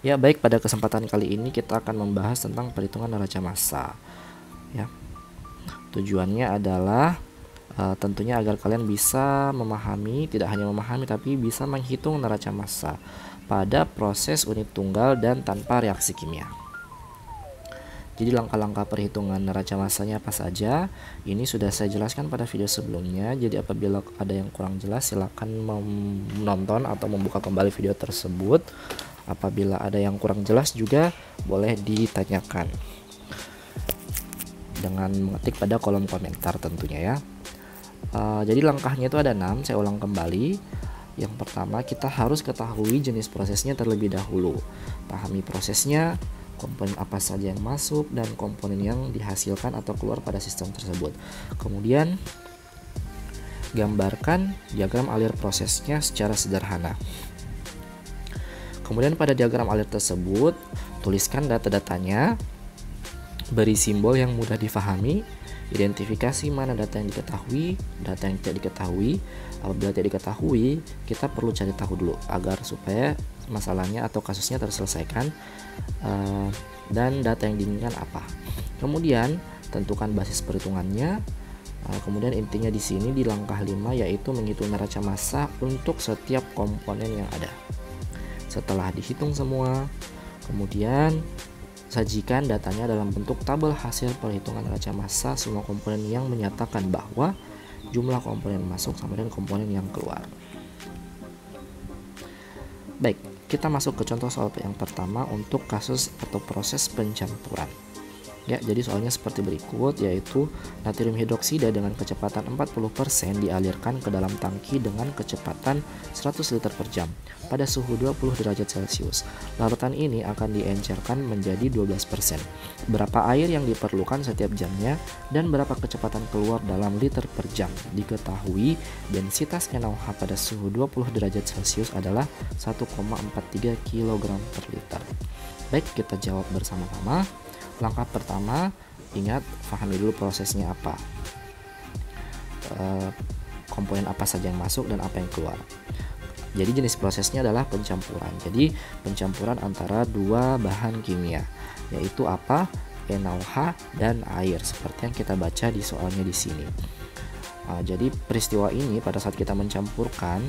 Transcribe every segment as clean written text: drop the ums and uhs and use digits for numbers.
Ya, baik, pada kesempatan kali ini kita akan membahas tentang perhitungan neraca massa. Ya, tujuannya adalah tentunya agar kalian bisa memahami, tidak hanya memahami tapi bisa menghitung neraca massa pada proses unit tunggal dan tanpa reaksi kimia. Jadi langkah-langkah perhitungan neraca massanya apa saja, ini sudah saya jelaskan pada video sebelumnya. Jadi apabila ada yang kurang jelas, silakan menonton atau membuka kembali video tersebut. Apabila ada yang kurang jelas juga boleh ditanyakan dengan mengetik pada kolom komentar tentunya ya. Jadi langkahnya itu ada 6, saya ulang kembali. Yang pertama, kita harus ketahui jenis prosesnya terlebih dahulu. Pahami prosesnya, komponen apa saja yang masuk, dan komponen yang dihasilkan atau keluar pada sistem tersebut. Kemudian, gambarkan diagram alir prosesnya secara sederhana. Kemudian pada diagram alir tersebut, tuliskan data-datanya, beri simbol yang mudah difahami, identifikasi mana data yang diketahui, data yang tidak diketahui. Apabila tidak diketahui, kita perlu cari tahu dulu agar supaya masalahnya atau kasusnya terselesaikan, dan data yang diinginkan apa. Kemudian tentukan basis perhitungannya. Kemudian intinya di sini di langkah 5 yaitu menghitung neraca massa untuk setiap komponen yang ada. Setelah dihitung semua, kemudian sajikan datanya dalam bentuk tabel hasil perhitungan neraca massa semua komponen yang menyatakan bahwa jumlah komponen masuk sama dengan komponen yang keluar. Baik, kita masuk ke contoh soal yang pertama untuk kasus atau proses pencampuran. Ya, jadi soalnya seperti berikut, yaitu natrium hidroksida dengan kecepatan 40% dialirkan ke dalam tangki dengan kecepatan 100 liter per jam pada suhu 20 derajat Celcius. Larutan ini akan diencerkan menjadi 12%. Berapa air yang diperlukan setiap jamnya dan berapa kecepatan keluar dalam liter per jam diketahui. Densitas NaOH pada suhu 20 derajat Celcius adalah 1,43 kg per liter. Baik, kita jawab bersama-sama. Langkah pertama, ingat, pahami dulu prosesnya apa, komponen apa saja yang masuk dan apa yang keluar. Jadi jenis prosesnya adalah pencampuran. Jadi pencampuran antara dua bahan kimia, yaitu apa? NaOH dan air, seperti yang kita baca di soalnya di sini. Jadi peristiwa ini pada saat kita mencampurkan,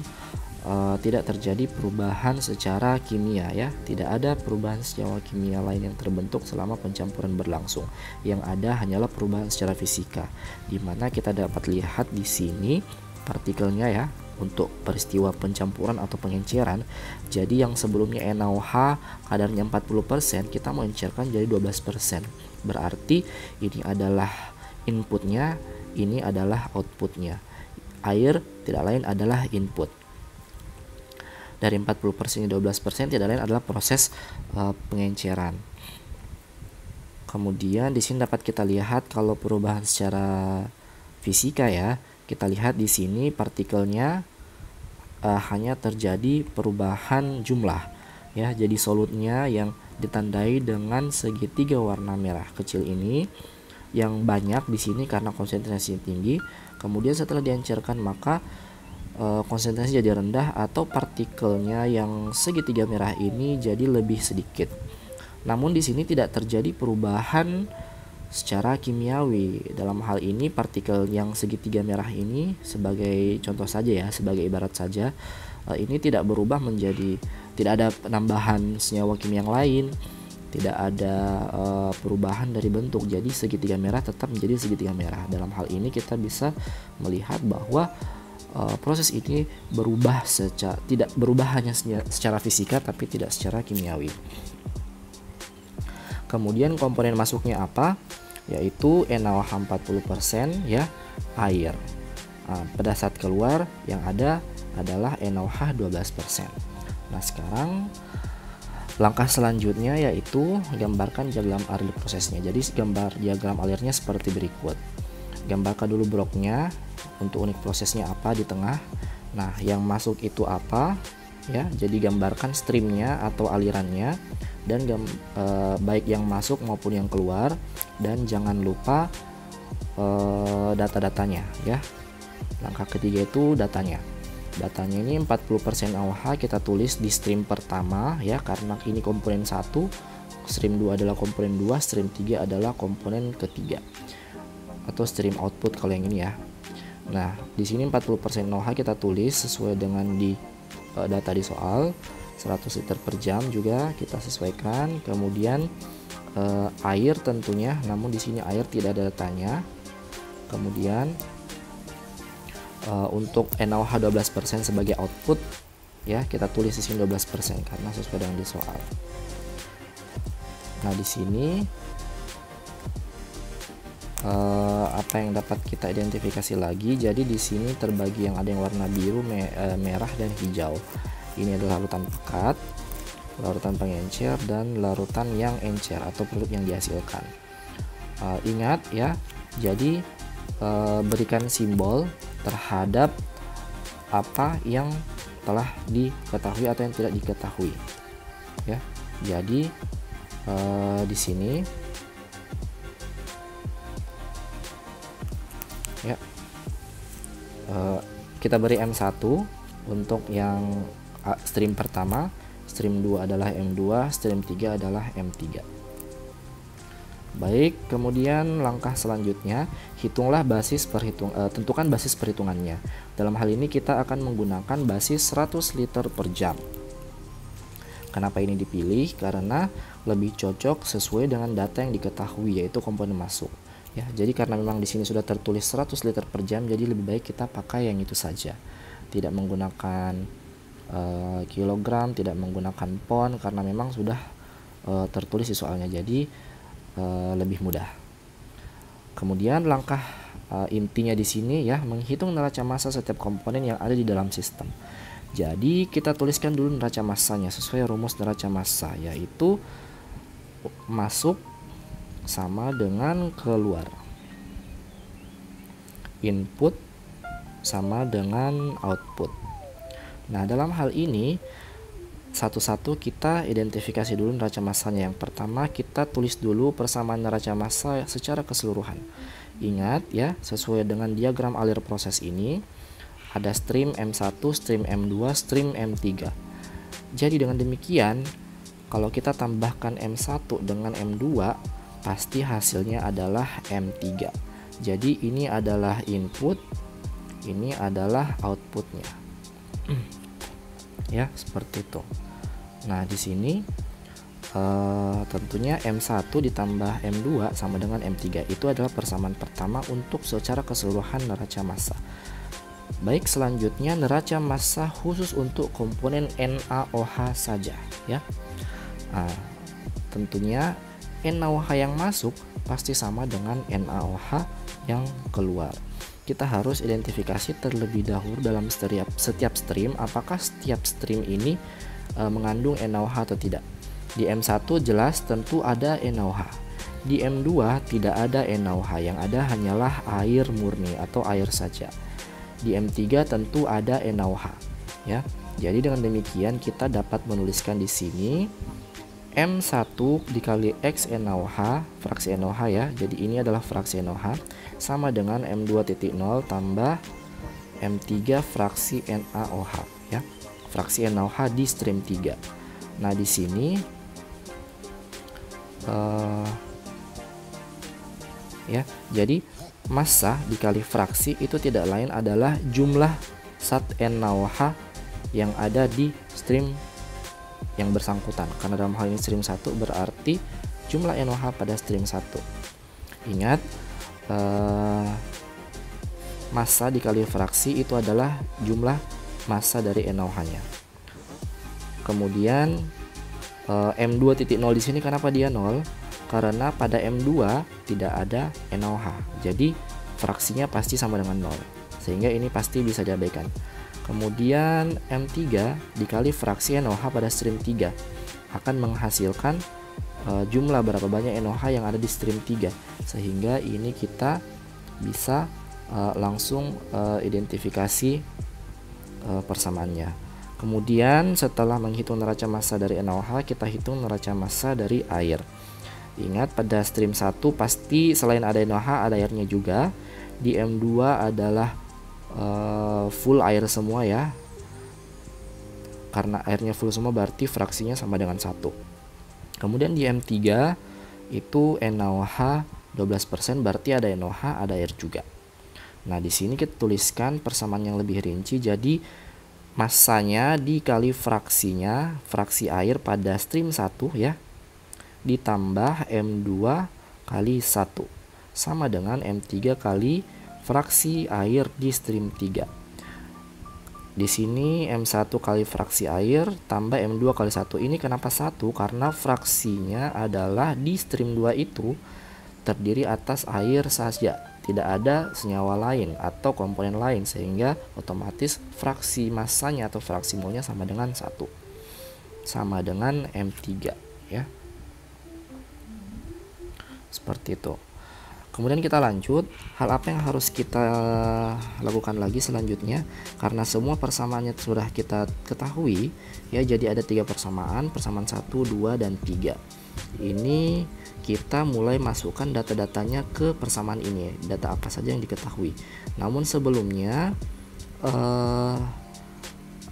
tidak terjadi perubahan secara kimia ya, tidak ada perubahan senyawa kimia lain yang terbentuk selama pencampuran berlangsung. Yang ada hanyalah perubahan secara fisika, di mana kita dapat lihat di sini partikelnya ya untuk peristiwa pencampuran atau pengenceran. Jadi yang sebelumnya NaOH kadarnya 40%, kita mengencerkan jadi 12%. Berarti ini adalah inputnya, ini adalah outputnya. Air tidak lain adalah input. Dari 40% 12% tidak lain adalah proses pengenceran. Kemudian di sini dapat kita lihat kalau perubahan secara fisika ya, kita lihat di sini partikelnya hanya terjadi perubahan jumlah ya. Jadi solutnya yang ditandai dengan segitiga warna merah kecil ini yang banyak di sini karena konsentrasi tinggi. Kemudian setelah diencerkan maka konsentrasi jadi rendah atau partikelnya yang segitiga merah ini jadi lebih sedikit. Namun di sini tidak terjadi perubahan secara kimiawi. Dalam hal ini partikel yang segitiga merah ini sebagai contoh saja ya, sebagai ibarat saja, ini tidak berubah menjadi, tidak ada penambahan senyawa kimia yang lain, tidak ada perubahan dari bentuk. Jadi segitiga merah tetap menjadi segitiga merah. Dalam hal ini kita bisa melihat bahwa proses ini berubah tidak berubah hanya secara fisika tapi tidak secara kimiawi. Kemudian komponen masuknya apa? Yaitu NaOH 40% ya, air. Pada saat keluar yang ada adalah NaOH 12%. Nah, sekarang langkah selanjutnya yaitu gambarkan diagram alir prosesnya. Jadi gambar diagram alirnya seperti berikut. Gambarkan dulu bloknya untuk unit prosesnya apa di tengah. Nah, yang masuk itu apa ya, jadi gambarkan streamnya atau alirannya dan baik yang masuk maupun yang keluar, dan jangan lupa data-datanya ya. Langkah ketiga itu datanya. Datanya ini 40% NaOH kita tulis di stream pertama ya, karena ini komponen 1, stream 2 adalah komponen 2, stream 3 adalah komponen ketiga atau stream output kalau yang ini ya. Nah, di sini 40% NaOH kita tulis sesuai dengan di data di soal, 100 liter per jam juga kita sesuaikan. Kemudian air tentunya, namun di sini air tidak ada datanya. Kemudian untuk NaOH 12% sebagai output ya, kita tulis di sini 12% karena sesuai dengan di soal. Nah, di sini apa yang dapat kita identifikasi lagi. Jadi di sini terbagi yang ada yang warna biru, merah dan hijau. Ini adalah larutan pekat, larutan pengencer, dan larutan yang encer atau produk yang dihasilkan. Ingat ya, jadi berikan simbol terhadap apa yang telah diketahui atau yang tidak diketahui ya. Jadi di sini ya kita beri M1 untuk yang stream pertama, stream 2 adalah M2, stream 3 adalah M3. Baik, kemudian langkah selanjutnya, hitunglah basis tentukan basis perhitungannya. Dalam hal ini kita akan menggunakan basis 100 liter per jam. Kenapa ini dipilih? Karena lebih cocok sesuai dengan data yang diketahui, yaitu komponen masuk. Ya, jadi karena memang di sini sudah tertulis 100 liter per jam, jadi lebih baik kita pakai yang itu saja. Tidak menggunakan kilogram, tidak menggunakan pon, karena memang sudah tertulis di soalnya. Jadi lebih mudah. Kemudian langkah intinya di sini ya, menghitung neraca massa setiap komponen yang ada di dalam sistem. Jadi kita tuliskan dulu neraca massanya sesuai rumus neraca massa, yaitu masuk sama dengan keluar, input sama dengan output. Nah, dalam hal ini satu-satu kita identifikasi dulu neraca massanya. Yang pertama kita tulis dulu persamaan neraca massa secara keseluruhan. Ingat ya, sesuai dengan diagram alir proses ini ada stream M1, stream M2, stream M3. Jadi dengan demikian kalau kita tambahkan M1 dengan M2 pasti hasilnya adalah M3. Jadi ini adalah input, ini adalah outputnya. Ya, seperti itu. Nah, di sini tentunya M1 ditambah M2 sama dengan M3. Itu adalah persamaan pertama untuk secara keseluruhan neraca massa. Baik, selanjutnya neraca massa khusus untuk komponen NaOH saja ya. Nah, tentunya NaOH yang masuk pasti sama dengan NaOH yang keluar. Kita harus identifikasi terlebih dahulu dalam setiap stream, apakah setiap stream ini mengandung NaOH atau tidak. Di M1 jelas tentu ada NaOH. Di M2 tidak ada NaOH, yang ada hanyalah air murni atau air saja. Di M3 tentu ada NaOH ya. Jadi dengan demikian kita dapat menuliskan di sini M1 dikali X NaOH, fraksi NaOH ya. Jadi ini adalah fraksi NaOH sama dengan M2.0 tambah M3 fraksi NaOH ya. Fraksi NaOH di stream 3. Nah, di sini ya, jadi massa dikali fraksi itu tidak lain adalah jumlah zat NaOH yang ada di stream yang bersangkutan, karena dalam hal ini stream 1 berarti jumlah NaOH pada stream 1. Ingat, massa dikali fraksi itu adalah jumlah massa dari NaOH-nya. Kemudian M2.0 di sini kenapa dia 0? Karena pada M2 tidak ada NaOH. Jadi fraksinya pasti sama dengan 0. Sehingga ini pasti bisa diabaikan. Kemudian M3 dikali fraksi NaOH pada stream 3 akan menghasilkan jumlah berapa banyak NaOH yang ada di stream 3. Sehingga ini kita bisa langsung identifikasi persamaannya. Kemudian setelah menghitung neraca massa dari NaOH, kita hitung neraca massa dari air. Ingat, pada stream 1 pasti selain ada NaOH ada airnya juga. Di M2 adalah full air semua ya, karena airnya full semua berarti fraksinya sama dengan 1. Kemudian di M3 itu NaOH 12%, berarti ada NaOH, ada air juga. Nah, di sini kita tuliskan persamaan yang lebih rinci, jadi masanya dikali fraksinya, fraksi air pada stream 1 ya, ditambah M2 kali 1 sama dengan M3 kali fraksi air di stream 3. Di sini M1 kali fraksi air tambah M2 kali 1. Ini kenapa 1? Karena fraksinya adalah di stream 2 itu terdiri atas air saja, tidak ada senyawa lain atau komponen lain, sehingga otomatis fraksi masanya atau fraksi molnya sama dengan 1, sama dengan M3 ya. Seperti itu. Kemudian kita lanjut, hal apa yang harus kita lakukan lagi selanjutnya, karena semua persamaannya sudah kita ketahui ya, jadi ada 3 persamaan 1, 2, dan 3. Ini kita mulai masukkan data-datanya ke persamaan ini, data apa saja yang diketahui. Namun sebelumnya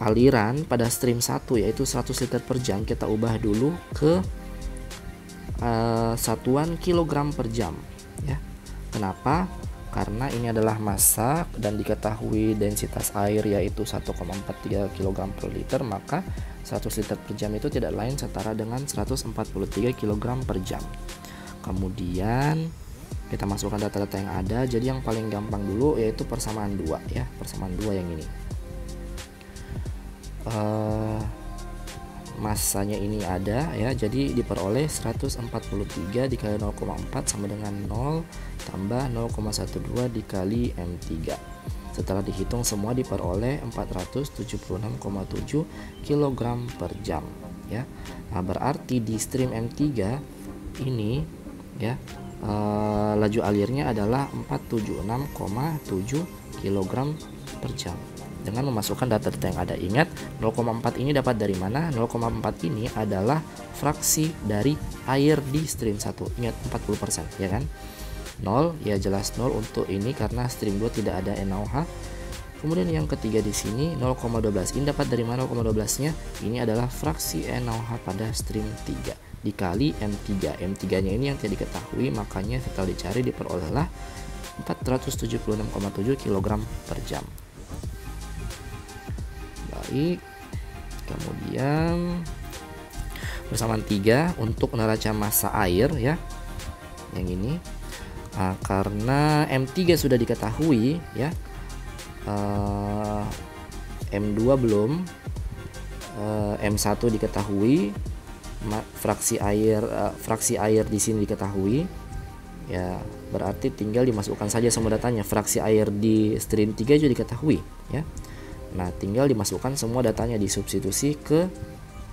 aliran pada stream 1 yaitu 100 liter per jam kita ubah dulu ke satuan kilogram per jam ya. Kenapa? Karena ini adalah massa dan diketahui densitas air yaitu 1,43 kg per liter, maka 100 liter per jam itu tidak lain setara dengan 143 kg per jam. Kemudian kita masukkan data-data yang ada. Jadi yang paling gampang dulu yaitu persamaan 2 ya, persamaan 2 yang ini. Massanya ini ada ya, jadi diperoleh 143 dikali 0,4 sama dengan 0 tambah 0,12 dikali M3. Setelah dihitung semua diperoleh 476,7 kg per jam ya. Nah, berarti di stream M3 ini ya, laju alirnya adalah 476,7 kg per jam. Dengan memasukkan data-data yang ada. Ingat 0,4 ini dapat dari mana? 0,4 ini adalah fraksi dari air di stream 1. Ingat 40% ya kan? 0 ya jelas 0 untuk ini karena stream 2 tidak ada NaOH. Kemudian yang ketiga di sini 0,12. Ini dapat dari mana 0,12-nya? Ini adalah fraksi NaOH pada stream 3 dikali M3. M3-nya ini yang tidak diketahui, makanya setelah dicari diperolehlah 476,7 kg per jam. Baik, kemudian persamaan 3 untuk neraca massa air ya, yang ini. Nah, karena M3 sudah diketahui ya, M2 belum, M1 diketahui, fraksi air di sini diketahui ya, berarti tinggal dimasukkan saja semua datanya. Fraksi air di stream 3 juga diketahui ya. Nah, tinggal dimasukkan semua datanya, disubstitusi ke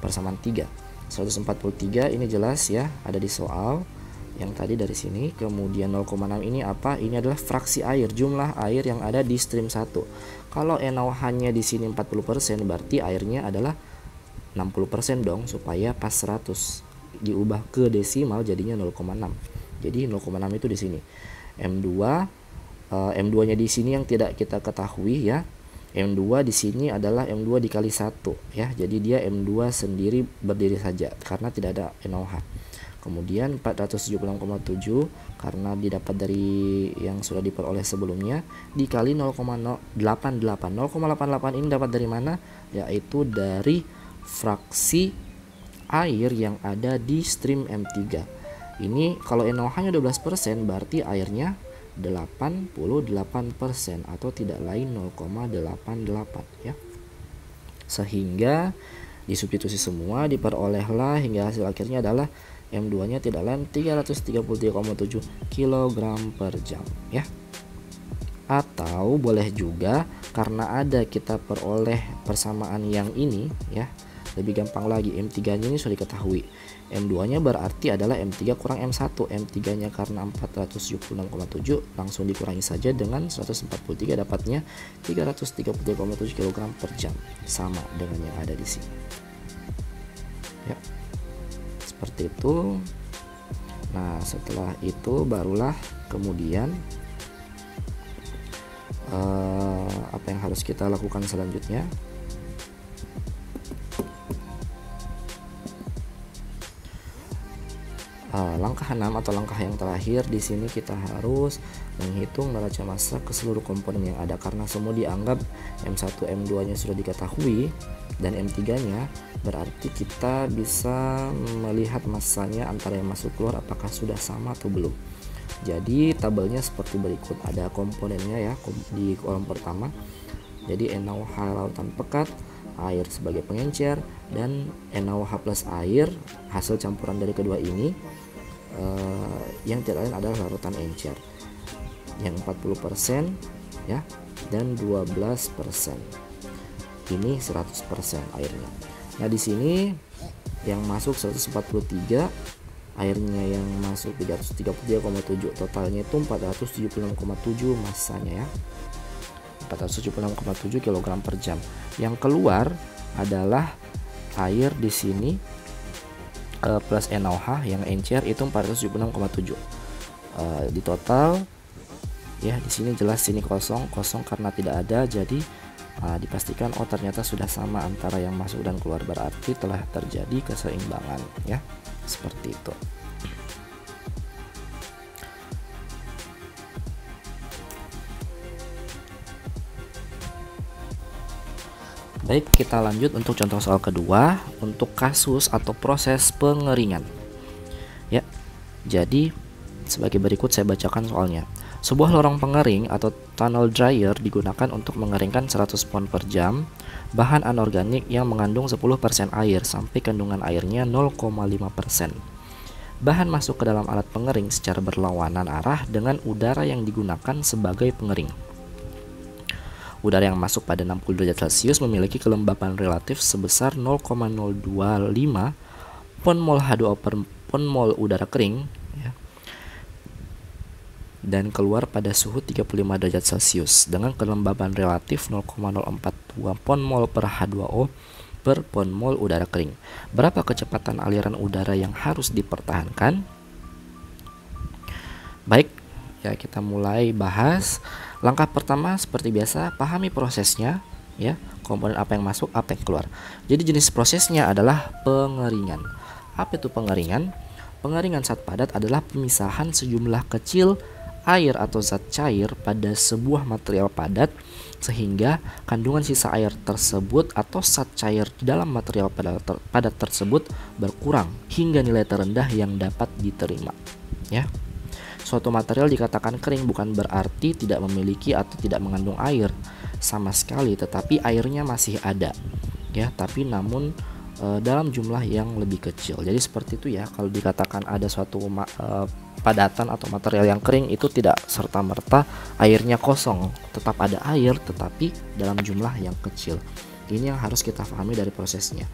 persamaan 3. 143 ini jelas ya, ada di soal yang tadi dari sini. Kemudian 0,6 ini apa? Ini adalah fraksi air, jumlah air yang ada di stream 1. Kalau NaOH-nya di sini 40%, berarti airnya adalah 60% dong, supaya pas 100 diubah ke desimal jadinya 0,6. Jadi 0,6 itu di sini. M2-nya di sini yang tidak kita ketahui ya. M2 di sini adalah M2 dikali 1 ya. Jadi dia M2 sendiri berdiri saja karena tidak ada NaOH. Kemudian 476,7 karena didapat dari yang sudah diperoleh sebelumnya dikali 0,88. 0,88 ini dapat dari mana? Yaitu dari fraksi air yang ada di stream M3. Ini kalau NaOH-nya 12%, berarti airnya 88% atau tidak lain 0,88 ya. Sehingga disubstitusi semua diperolehlah hingga hasil akhirnya adalah M2-nya tidak lain 333,7 kg per jam ya. Atau boleh juga karena ada kita peroleh persamaan yang ini ya, lebih gampang lagi. M3-nya ini sudah diketahui, M2-nya berarti adalah M3 kurang M1. M3-nya karena 476,7 langsung dikurangi saja dengan 143, dapatnya 333,7 kg per jam, sama dengan yang ada di sini ya. Seperti itu. Nah, setelah itu barulah kemudian apa yang harus kita lakukan selanjutnya. Langkah 6 atau langkah yang terakhir di sini kita harus menghitung neraca massa ke seluruh komponen yang ada, karena semua dianggap M1 M2 nya sudah diketahui dan M3 nya, berarti kita bisa melihat massanya antara yang masuk keluar apakah sudah sama atau belum. Jadi tabelnya seperti berikut, ada komponennya ya di kolom pertama. Jadi NaOH lautan pekat, air sebagai pengencer, dan NaOH plus air hasil campuran dari kedua ini yang tidak lain adalah larutan encer yang 40% ya, dan 12% ini 100% airnya. Nah di sini yang masuk 143, airnya yang masuk 333,7, totalnya itu 476,7 massanya ya, 476,7 kg per jam. Yang keluar adalah air di sini plus NaOH yang encer itu 476,7. Di total ya di sini jelas sini kosong karena tidak ada, jadi dipastikan oh ternyata sudah sama antara yang masuk dan keluar, berarti telah terjadi keseimbangan ya, seperti itu. Baik, kita lanjut untuk contoh soal kedua untuk kasus atau proses pengeringan. Ya, jadi sebagai berikut saya bacakan soalnya. Sebuah lorong pengering atau tunnel dryer digunakan untuk mengeringkan 100 pon per jam bahan anorganik yang mengandung 10% air sampai kandungan airnya 0,5%. Bahan masuk ke dalam alat pengering secara berlawanan arah dengan udara yang digunakan sebagai pengering. Udara yang masuk pada 60 derajat Celcius memiliki kelembapan relatif sebesar 0,025 pon mol H2O per pon mol udara kering ya, dan keluar pada suhu 35 derajat Celcius dengan kelembapan relatif 0,042 pon mol per H2O per pon mol udara kering. Berapa kecepatan aliran udara yang harus dipertahankan? Baik, ya kita mulai bahas. Langkah pertama seperti biasa, pahami prosesnya ya, komponen apa yang masuk, apa yang keluar. Jadi jenis prosesnya adalah pengeringan. Apa itu pengeringan? Pengeringan zat padat adalah pemisahan sejumlah kecil air atau zat cair pada sebuah material padat sehingga kandungan sisa air tersebut atau zat cair di dalam material padat tersebut berkurang hingga nilai terendah yang dapat diterima ya. Suatu material dikatakan kering bukan berarti tidak memiliki atau tidak mengandung air sama sekali, tetapi airnya masih ada ya, tapi namun dalam jumlah yang lebih kecil. Jadi seperti itu ya, kalau dikatakan ada suatu padatan atau material yang kering itu tidak serta-merta airnya kosong, tetap ada air tetapi dalam jumlah yang kecil. Ini yang harus kita pahami dari prosesnya.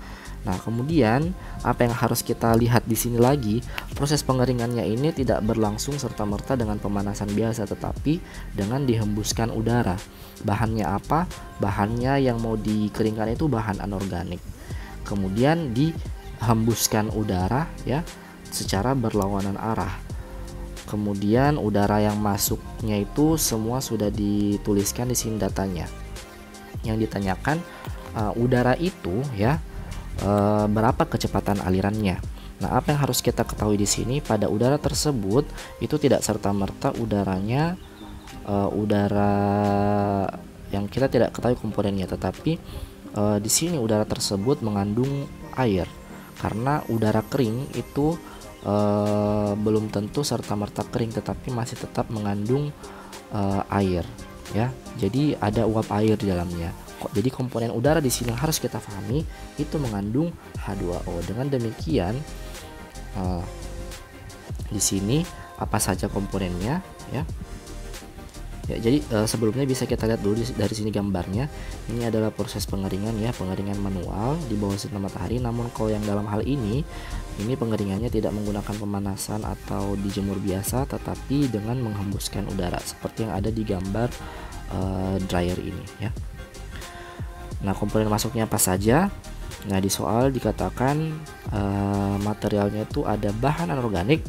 Nah, kemudian apa yang harus kita lihat di sini lagi, proses pengeringannya ini tidak berlangsung serta-merta dengan pemanasan biasa, tetapi dengan dihembuskan udara. Bahannya apa? Bahannya yang mau dikeringkan itu bahan anorganik. Kemudian dihembuskan udara ya secara berlawanan arah. Kemudian udara yang masuknya itu semua sudah dituliskan di sini datanya. Yang ditanyakan udara itu ya berapa kecepatan alirannya. Nah, apa yang harus kita ketahui di sini, pada udara tersebut itu tidak serta-merta udaranya udara yang kita tidak ketahui komponennya, tetapi di sini udara tersebut mengandung air, karena udara kering itu belum tentu serta-merta kering, tetapi masih tetap mengandung air ya. Jadi ada uap air di dalamnya. Jadi komponen udara di sini harus kita pahami itu mengandung H2O. Dengan demikian di sini apa saja komponennya ya. Ya, jadi sebelumnya bisa kita lihat dulu dari sini gambarnya. Ini adalah proses pengeringan ya, pengeringan manual di bawah sinar matahari. Namun kalau yang dalam hal ini pengeringannya tidak menggunakan pemanasan atau dijemur biasa, tetapi dengan menghembuskan udara seperti yang ada di gambar dryer ini ya. Nah, komponen masuknya apa saja? Nah, di soal dikatakan materialnya itu ada bahan anorganik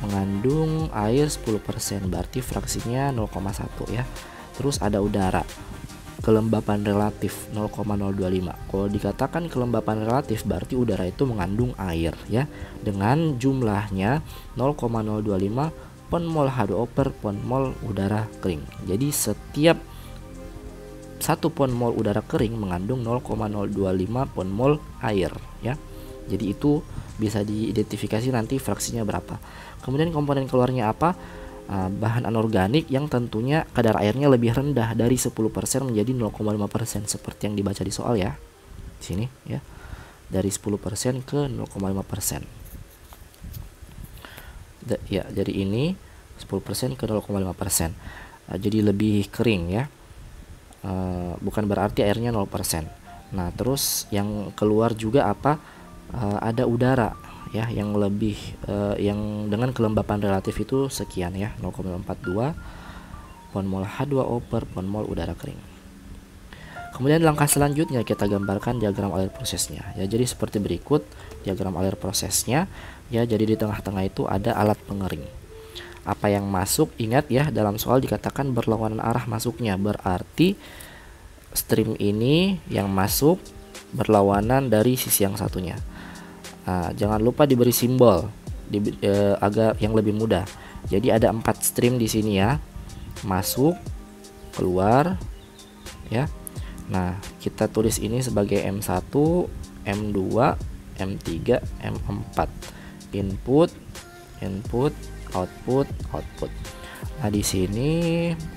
mengandung air 10%, berarti fraksinya 0,1 ya. Terus ada udara. kelembapan relatif 0,025. Kalau dikatakan kelembapan relatif berarti udara itu mengandung air ya, dengan jumlahnya 0,025 pon mol H2O per pon mol udara kering. Jadi setiap 1 pon mol udara kering mengandung 0,025 pon mol air ya. Jadi itu bisa diidentifikasi nanti fraksinya berapa. Kemudian komponen keluarnya apa? Bahan anorganik yang tentunya kadar airnya lebih rendah dari 10% menjadi 0,5% seperti yang dibaca di soal ya. Di sini ya. Dari 10% ke 0,5%. Ya, jadi ini 10% ke 0,5%. Jadi lebih kering ya. Bukan berarti airnya 0%. Nah, terus yang keluar juga apa? Ada udara ya yang lebih yang dengan kelembapan relatif itu sekian ya, 0,42 pon mol H2O per pon mol udara kering. Kemudian langkah selanjutnya kita gambarkan diagram alir prosesnya ya. Jadi seperti berikut diagram alir prosesnya ya. Jadi di tengah-tengah itu ada alat pengering. Apa yang masuk, ingat ya, dalam soal dikatakan berlawanan arah masuknya, berarti stream ini yang masuk berlawanan dari sisi yang satunya. Jangan lupa diberi simbol agar yang lebih mudah. Jadi ada 4 stream di sini ya, masuk, keluar ya. Nah, kita tulis ini sebagai M1, M2, M3, M4. Input, output. Nah, di sini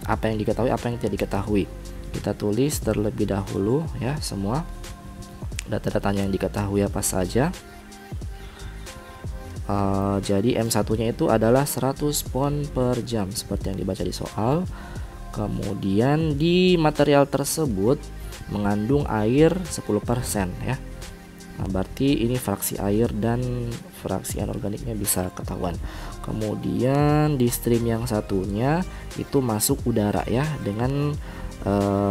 apa yang diketahui, apa yang tidak diketahui. Kita tulis terlebih dahulu ya semua data-datanya yang diketahui apa saja. Jadi M1-nya itu adalah 100 pon per jam seperti yang dibaca di soal. Kemudian di material tersebut mengandung air 10% ya. Nah, berarti ini fraksi air dan fraksi anorganiknya bisa ketahuan. Kemudian di stream yang satunya itu masuk udara ya dengan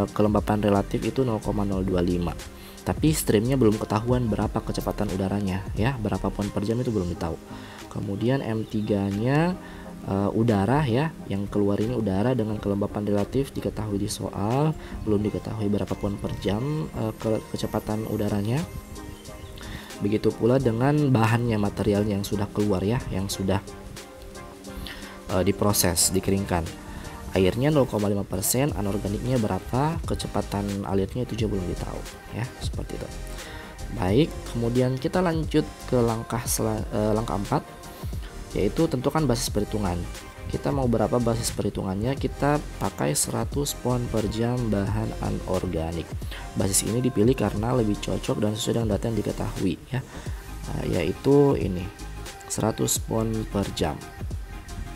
kelembapan relatif itu 0,025. Tapi streamnya belum ketahuan berapa kecepatan udaranya ya, berapa pon per jam itu belum ditahu. Kemudian M3-nya udara ya, yang keluar ini udara dengan kelembapan relatif diketahui di soal, belum diketahui berapa pon per jam kecepatan udaranya. Begitu pula dengan bahannya, materialnya yang sudah keluar ya, yang sudah diproses, dikeringkan. Airnya 0,5%, anorganiknya berapa, kecepatan alirnya itu juga belum ditahu ya, seperti itu. Baik, kemudian kita lanjut ke langkah 4, yaitu tentukan basis perhitungan. Kita mau berapa basis perhitungannya? Kita pakai 100 pon per jam bahan anorganik. Basis ini dipilih karena lebih cocok dan sesuai dengan data yang diketahui ya, yaitu ini 100 pon per jam.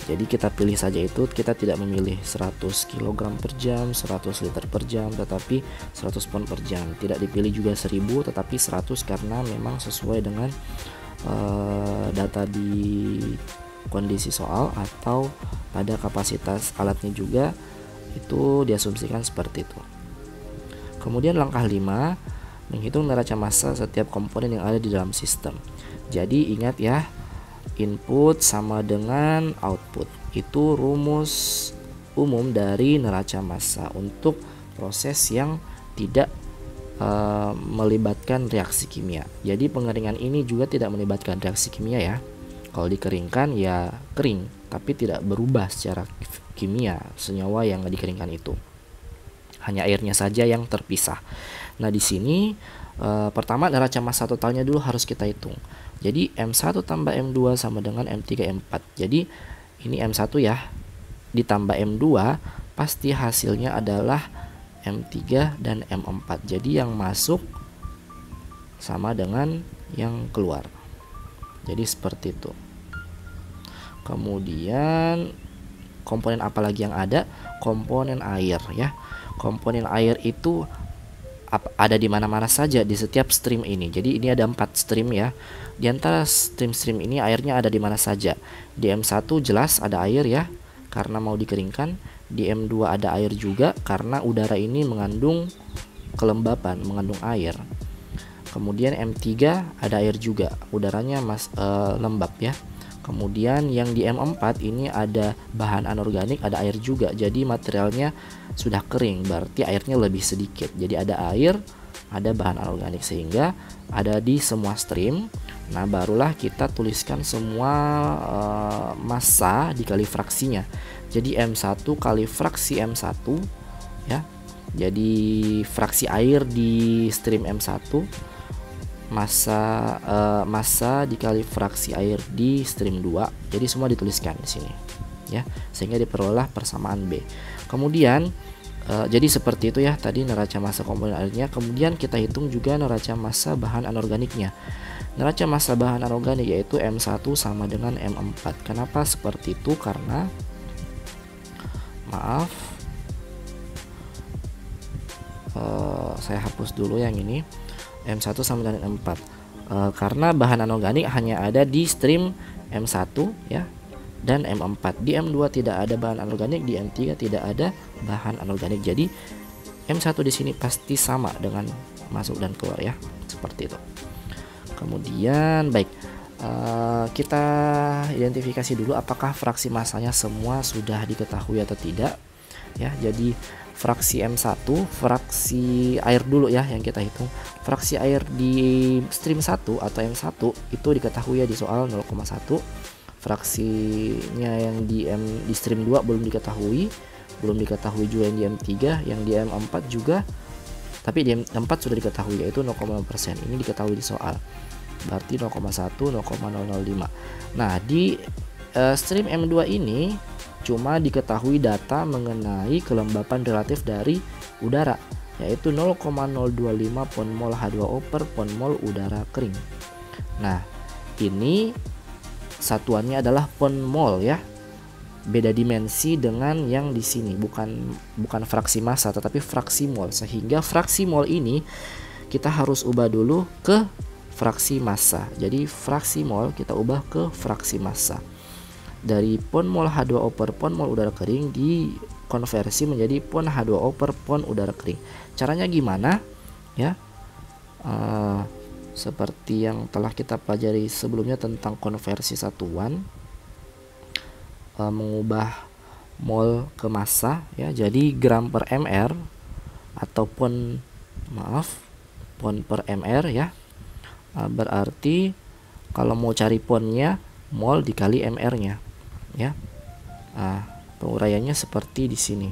Jadi kita pilih saja itu, kita tidak memilih 100 kg per jam, 100 liter per jam, tetapi 100 pon per jam. Tidak dipilih juga 1000, tetapi 100 karena memang sesuai dengan data di kondisi soal atau pada kapasitas alatnya juga itu diasumsikan seperti itu. Kemudian langkah 5, menghitung neraca massa setiap komponen yang ada di dalam sistem. Jadi ingat ya, input sama dengan output. Itu rumus umum dari neraca massa untuk proses yang tidak melibatkan reaksi kimia. Jadi pengeringan ini juga tidak melibatkan reaksi kimia ya. Kalau dikeringkan ya kering, tapi tidak berubah secara kimia senyawa yang dikeringkan itu. Hanya airnya saja yang terpisah. Nah, di sini pertama neraca massa totalnya dulu harus kita hitung. Jadi M1 tambah M2 sama dengan M3 M4. Jadi ini M1 ya, ditambah M2 pasti hasilnya adalah M3 dan M4. Jadi yang masuk sama dengan yang keluar. Jadi seperti itu. Kemudian komponen apa lagi yang ada? Komponen air ya. Komponen air itu ada di mana-mana saja di setiap stream ini. Jadi ini ada 4 stream ya. Di antara stream-stream ini airnya ada di mana saja. Di M1 jelas ada air ya, karena mau dikeringkan. Di M2 ada air juga karena udara ini mengandung kelembapan, mengandung air. Kemudian M3 ada air juga, udaranya lembab ya. Kemudian yang di M4 ini ada bahan anorganik, ada air juga. Jadi materialnya sudah kering, berarti airnya lebih sedikit. Jadi ada air, ada bahan anorganik, sehingga ada di semua stream. Nah, barulah kita tuliskan semua massa dikali fraksinya. Jadi M1 kali fraksi M1 ya. Jadi fraksi air di stream M1, massa dikali fraksi air di stream 2. Jadi semua dituliskan di sini ya, sehingga diperoleh persamaan B. Kemudian jadi seperti itu ya tadi neraca massa komponen airnya. Kemudian kita hitung juga neraca massa bahan anorganiknya. Neraca massa bahan anorganik yaitu M1 sama dengan M4. Kenapa seperti itu? Karena saya hapus dulu yang ini. M1 sama dengan M4 karena bahan anorganik hanya ada di stream M1 ya dan M4. Di M2 tidak ada bahan anorganik, di M3 tidak ada bahan anorganik. Jadi M1 di sini pasti sama dengan masuk dan keluar ya, seperti itu. Kemudian baik, kita identifikasi dulu apakah fraksi massanya semua sudah diketahui atau tidak ya. Jadi fraksi M1, fraksi air dulu ya yang kita hitung. Fraksi air di stream 1 atau M1 itu diketahui ya di soal 0,1. Fraksinya yang di stream 2 belum diketahui juga yang di M3, yang di M4 juga, tapi di M4 sudah diketahui yaitu 0,5%. Ini diketahui di soal. Berarti 0,1, 0,005. Nah, di stream M2 ini cuma diketahui data mengenai kelembapan relatif dari udara, yaitu 0,025 pon mol H2O per pon mol udara kering. Nah, ini satuannya adalah pon mol ya. Beda dimensi dengan yang di sini, bukan fraksi massa tetapi fraksi mol. Sehingga fraksi mol ini kita harus ubah dulu ke fraksi massa. Jadi fraksi mol kita ubah ke fraksi massa. Dari pon mol H2O per pon mol udara kering dikonversi menjadi pon H2O per pon udara kering. Caranya gimana ya? Seperti yang telah kita pelajari sebelumnya tentang konversi satuan, mengubah mol ke massa ya. Jadi gram per mr atau pon per mr ya. Berarti kalau mau cari ponnya, mol dikali mr-nya ya. Penguraiannya seperti di sini.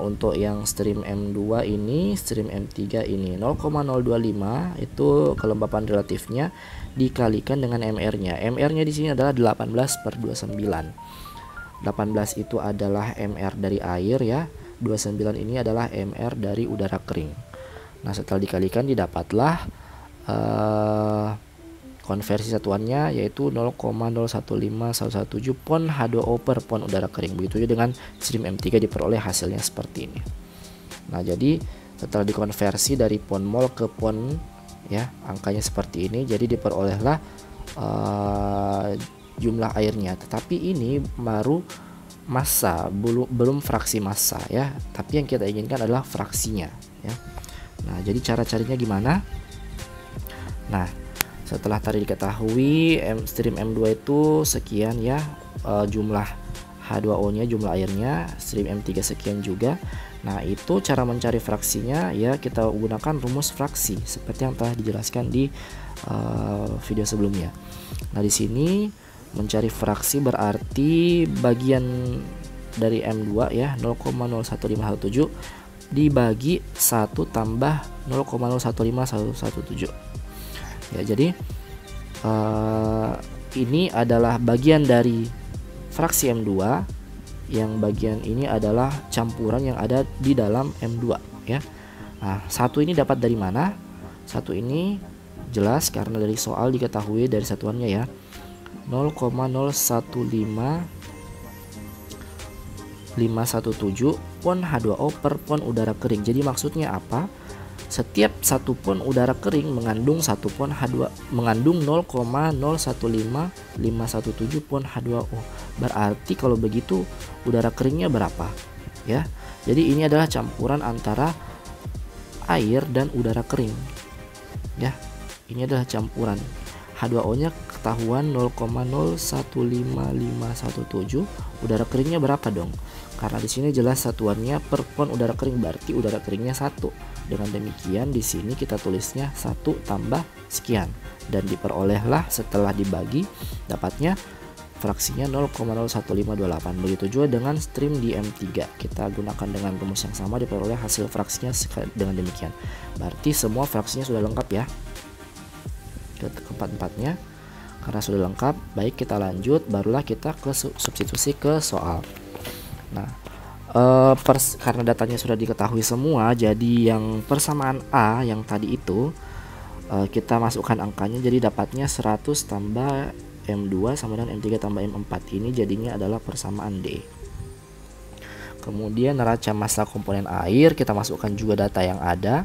Untuk yang stream M2 ini, stream M3 ini 0,025 itu kelembapan relatifnya dikalikan dengan mr-nya. Mr-nya di sini adalah 18/29. 18 itu adalah mr dari air ya. 29 ini adalah mr dari udara kering. Nah, setelah dikalikan didapatlah konversi satuannya yaitu 0,015117 pon H2O per pon udara kering. Begitu juga dengan stream M3 diperoleh hasilnya seperti ini. Nah, jadi setelah dikonversi dari pon mol ke pon ya, angkanya seperti ini. Jadi diperolehlah jumlah airnya. Tetapi ini baru massa, belum fraksi massa ya. Tapi yang kita inginkan adalah fraksinya ya. Nah, jadi cara carinya gimana? Nah, setelah tadi diketahui stream M2 itu sekian ya, jumlah H2O-nya, jumlah airnya, stream M3 sekian juga. Nah, itu cara mencari fraksinya ya, kita gunakan rumus fraksi seperti yang telah dijelaskan di video sebelumnya. Nah, di sini mencari fraksi berarti bagian dari M2 ya, 0,01517 dibagi 1 tambah 0,015117. Ya, jadi ini adalah bagian dari fraksi M2, yang bagian ini adalah campuran yang ada di dalam M2 ya. Nah, satu ini dapat dari mana? Satu ini jelas karena dari soal diketahui dari satuannya ya, 0,015517 pon H2O per pon udara kering. Jadi maksudnya apa? Setiap satu pon udara kering mengandung 1 pon H2, mengandung 0,015517 pon H2O. Berarti kalau begitu udara keringnya berapa? Ya. Jadi ini adalah campuran antara air dan udara kering. Ya. Ini adalah campuran. H2O-nya ketahuan 0,015517. Udara keringnya berapa dong? Karena di sini jelas satuannya per pon udara kering, berarti udara keringnya 1. Dengan demikian di sini kita tulisnya 1 tambah sekian, dan diperolehlah setelah dibagi dapatnya fraksinya 0,01528. Begitu juga dengan stream di M3. Kita gunakan dengan rumus yang sama, diperoleh hasil fraksinya dengan demikian. Berarti semua fraksinya sudah lengkap ya. Keempat-empatnya karena sudah lengkap, baik kita lanjut, barulah kita ke substitusi ke soal. Nah, karena datanya sudah diketahui semua, jadi yang persamaan A yang tadi itu kita masukkan angkanya, jadi dapatnya 100 tambah M2 sama dengan M3 tambah M4. Ini jadinya adalah persamaan D. Kemudian neraca massa komponen air, kita masukkan juga data yang ada.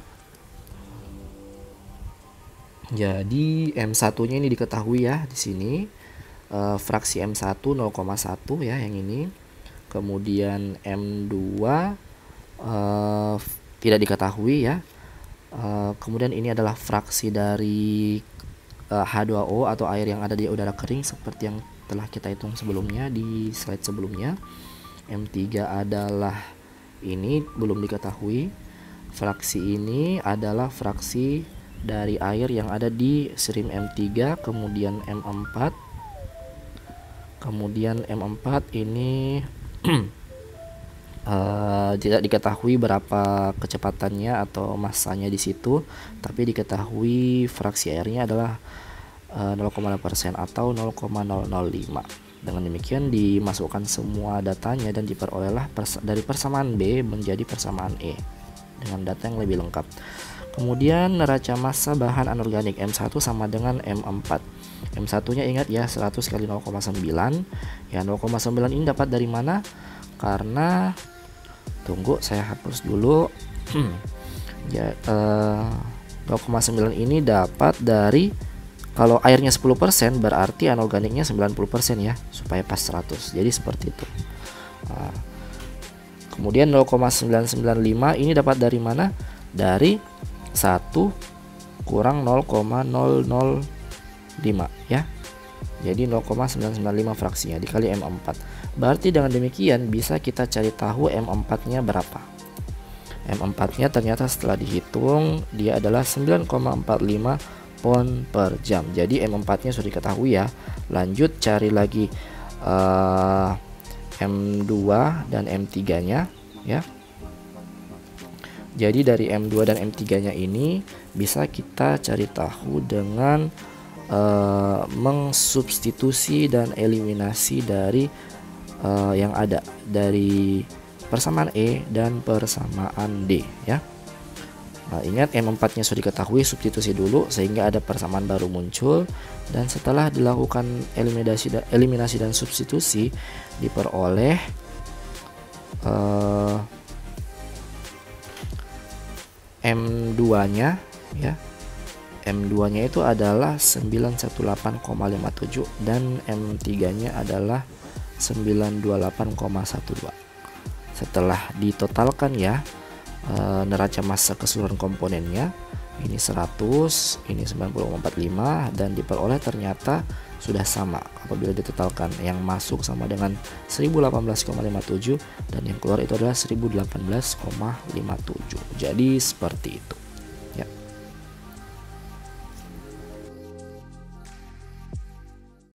Jadi M1-nya ini diketahui ya di sini. Fraksi M1 0,1 ya yang ini. Kemudian M2 tidak diketahui ya. Kemudian ini adalah fraksi dari H2O atau air yang ada di udara kering seperti yang telah kita hitung sebelumnya di slide sebelumnya. M3 adalah ini belum diketahui. Fraksi ini adalah fraksi dari air yang ada di stream M3, kemudian M4. Kemudian M4 ini tidak diketahui berapa kecepatannya atau massanya di situ, tapi diketahui fraksi airnya adalah 0,5% atau 0,005. Dengan demikian dimasukkan semua datanya dan diperolehlah dari persamaan B menjadi persamaan E dengan data yang lebih lengkap. Kemudian neraca massa bahan anorganik M1 sama dengan M4. M1-nya ingat ya 100 kali 0,9. Ya 0,9 ini dapat dari mana? Karena tunggu saya hapus dulu. Ya 0,9 ini dapat dari, kalau airnya 10% berarti anorganiknya 90% ya, supaya pas 100. Jadi seperti itu. Nah, kemudian 0,995 ini dapat dari mana? Dari 1 kurang 0,005 ya. Jadi 0,995 fraksinya dikali M4. Berarti dengan demikian bisa kita cari tahu M4-nya berapa. M4-nya ternyata setelah dihitung dia adalah 9,45 pon per jam. Jadi M4-nya sudah diketahui ya. Lanjut cari lagi M2 dan M3-nya ya. Jadi dari M2 dan M3-nya ini bisa kita cari tahu dengan mengsubstitusi dan eliminasi dari yang ada dari persamaan E dan persamaan D ya. Nah, ingat M4-nya sudah diketahui, substitusi dulu sehingga ada persamaan baru muncul, dan setelah dilakukan eliminasi dan substitusi diperoleh M2-nya ya. M2-nya itu adalah 918,57 dan M3-nya adalah 928,12. Setelah ditotalkan ya, neraca massa keseluruhan komponennya ini 100, ini 90,45, dan diperoleh ternyata sudah sama apabila ditotalkan. Yang masuk sama dengan 1018,57 dan yang keluar itu adalah 1018,57. Jadi seperti itu.